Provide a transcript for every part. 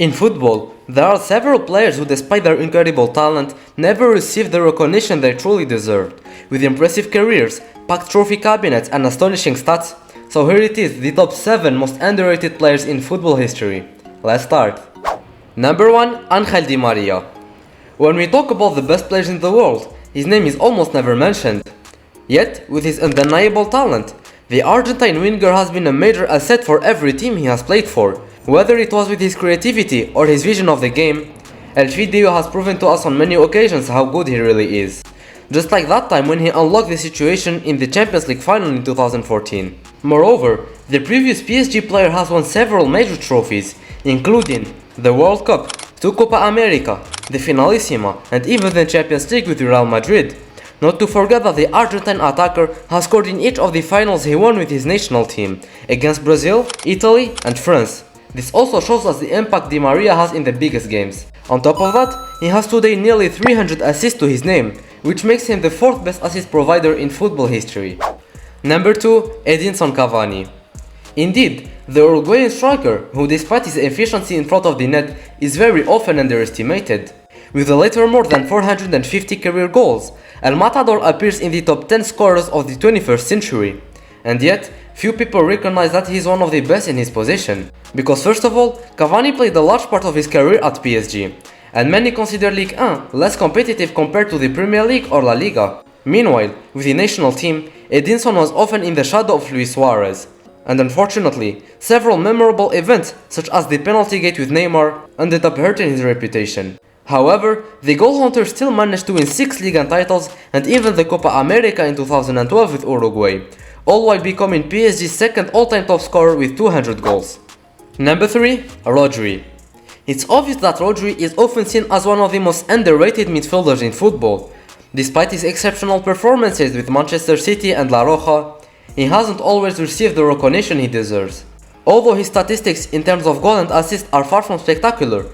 In football, there are several players who, despite their incredible talent, never received the recognition they truly deserved. With impressive careers, packed trophy cabinets and astonishing stats, so here it is, the top 7 most underrated players in football history. Let's start. Number 1. Ángel Di María. When we talk about the best players in the world, his name is almost never mentioned. Yet, with his undeniable talent, the Argentine winger has been a major asset for every team he has played for. Whether it was with his creativity or his vision of the game, El Fidio has proven to us on many occasions how good he really is. Just like that time when he unlocked the situation in the Champions League final in 2014. Moreover, the previous PSG player has won several major trophies, including the World Cup, 2 Copa América, the Finalissima, and even the Champions League with Real Madrid. Not to forget that the Argentine attacker has scored in each of the finals he won with his national team, against Brazil, Italy, and France. This also shows us the impact Di María has in the biggest games. On top of that, he has today nearly 300 assists to his name, which makes him the 4th best assist provider in football history. Number 2. Edinson Cavani. Indeed, the Uruguayan striker, who despite his efficiency in front of the net, is very often underestimated. With a later more than 450 career goals, El Matador appears in the top 10 scorers of the 21st century. And yet, few people recognize that he is one of the best in his position. Because first of all, Cavani played a large part of his career at PSG, and many consider Ligue 1 less competitive compared to the Premier League or La Liga. Meanwhile, with the national team, Edinson was often in the shadow of Luis Suarez. And unfortunately, several memorable events, such as the penalty gate with Neymar, ended up hurting his reputation. However, the goal hunter still managed to win 6 Liga titles and even the Copa América in 2012 with Uruguay, all while becoming PSG's second all-time top scorer with 200 goals. Number 3. Rodri. It's obvious that Rodri is often seen as one of the most underrated midfielders in football. Despite his exceptional performances with Manchester City and La Roja, he hasn't always received the recognition he deserves. Although his statistics in terms of goal and assist are far from spectacular,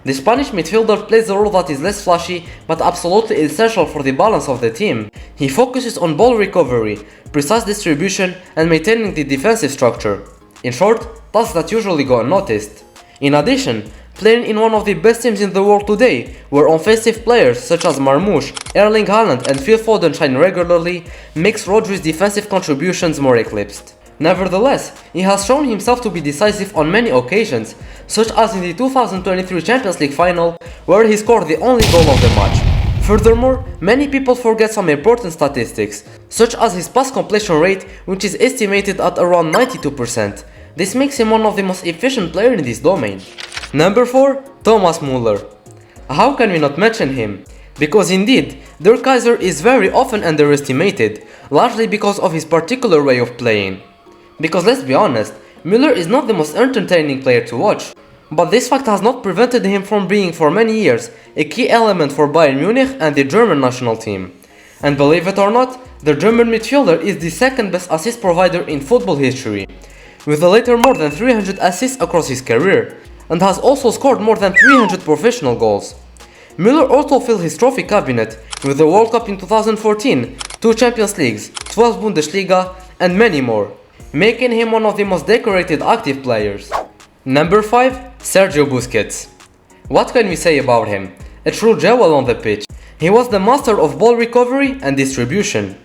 the Spanish midfielder plays a role that is less flashy but absolutely essential for the balance of the team. He focuses on ball recovery, precise distribution, and maintaining the defensive structure. In short, tasks that usually go unnoticed. In addition, playing in one of the best teams in the world today, where offensive players such as Marmoush, Erling Haaland and Phil Foden shine regularly, makes Rodri's defensive contributions more eclipsed. Nevertheless, he has shown himself to be decisive on many occasions, such as in the 2023 Champions League final, where he scored the only goal of the match. Furthermore, many people forget some important statistics, such as his pass completion rate, which is estimated at around 92%. This makes him one of the most efficient players in this domain. Number 4. Thomas Müller. How can we not mention him? Because indeed, Der Kaiser is very often underestimated, largely because of his particular way of playing. Because let's be honest, Müller is not the most entertaining player to watch. But this fact has not prevented him from being for many years a key element for Bayern Munich and the German national team. And believe it or not, the German midfielder is the second best assist provider in football history, with a later more than 300 assists across his career, and has also scored more than 300 professional goals. Müller also filled his trophy cabinet with the World Cup in 2014, 2 Champions Leagues, 12 Bundesliga, and many more, making him one of the most decorated active players. Number 5. Sergio Busquets. What can we say about him? A true jewel on the pitch. He was the master of ball recovery and distribution.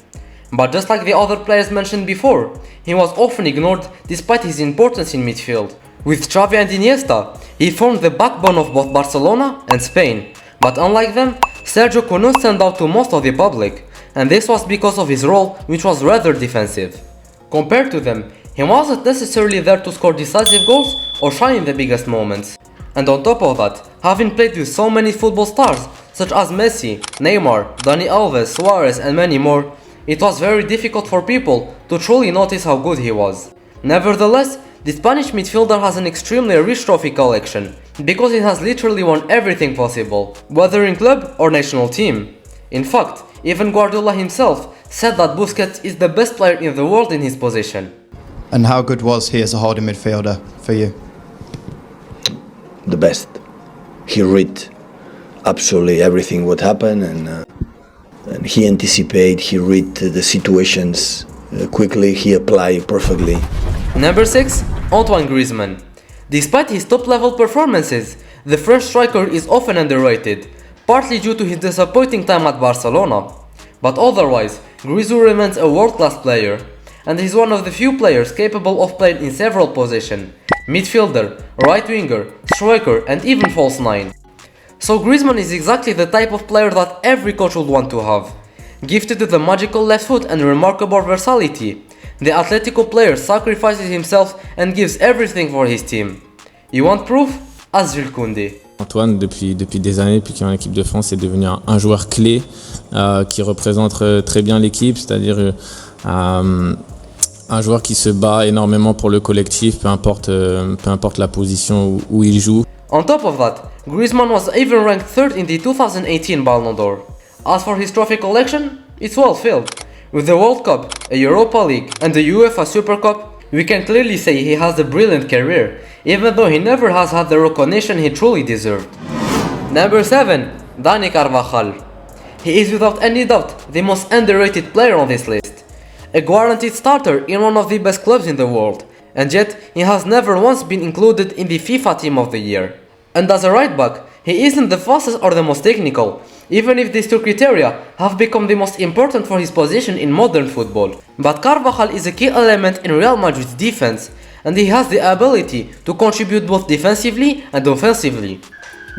But just like the other players mentioned before, he was often ignored despite his importance in midfield. With Xavi and Iniesta, he formed the backbone of both Barcelona and Spain. But unlike them, Sergio could not stand out to most of the public, and this was because of his role, which was rather defensive. Compared to them, he wasn't necessarily there to score decisive goals or shine in the biggest moments. And on top of that, having played with so many football stars such as Messi, Neymar, Dani Alves, Suarez and many more, it was very difficult for people to truly notice how good he was. Nevertheless, the Spanish midfielder has an extremely rich trophy collection, because he has literally won everything possible, whether in club or national team. In fact, even Guardiola himself said that Busquets is the best player in the world in his position. And how good was he as a holding midfielder for you? The best. He read absolutely everything what happened, and he anticipate, he read the situations quickly, he applied perfectly. Number 6. Antoine Griezmann. Despite his top-level performances, The French striker is often underrated, partly due to his disappointing time at Barcelona. But otherwise, Griezmann remains a world-class player, and he's one of the few players capable of playing in several positions: midfielder, right winger, striker, and even false nine. So Griezmann is exactly the type of player that every coach would want to have. Gifted with a magical left foot and remarkable versatility, the Atletico player sacrifices himself and gives everything for his team. You want proof? Ask Jules Koundé. Antoine, depuis des années, depuis qu'il est en équipe de France, est devenu un joueur clé qui représente très bien l'équipe, c'est-à-dire un joueur qui se bat énormément pour le collectif, peu importe la position où il joue. On top of that, Griezmann was even ranked third in the 2018 Ballon d'Or. As for his trophy collection, it's well filled. With the World Cup, a Europa League, and the UEFA Super Cup, we can clearly say he has a brilliant career, even though he never has had the recognition he truly deserved. Number 7. Dani Carvajal. He is without any doubt the most underrated player on this list. A guaranteed starter in one of the best clubs in the world, and yet he has never once been included in the FIFA Team of the Year. And as a right back, he isn't the fastest or the most technical, even if these two criteria have become the most important for his position in modern football. But Carvajal is a key element in Real Madrid's defense, and he has the ability to contribute both defensively and offensively.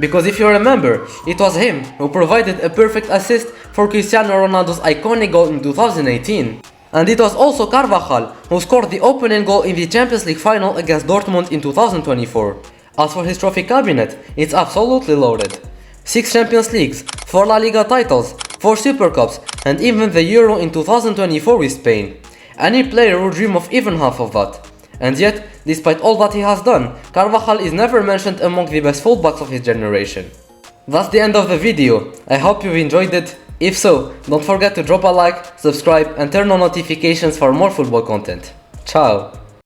Because if you remember, it was him who provided a perfect assist for Cristiano Ronaldo's iconic goal in 2018. And it was also Carvajal who scored the opening goal in the Champions League final against Dortmund in 2024. As for his trophy cabinet, it's absolutely loaded. 6 Champions Leagues, 4 La Liga titles, 4 Super Cups, and even the Euro in 2024 with Spain. Any player would dream of even half of that. And yet, despite all that he has done, Carvajal is never mentioned among the best fullbacks of his generation. That's the end of the video. I hope you've enjoyed it. If so, don't forget to drop a like, subscribe, and turn on notifications for more football content. Ciao!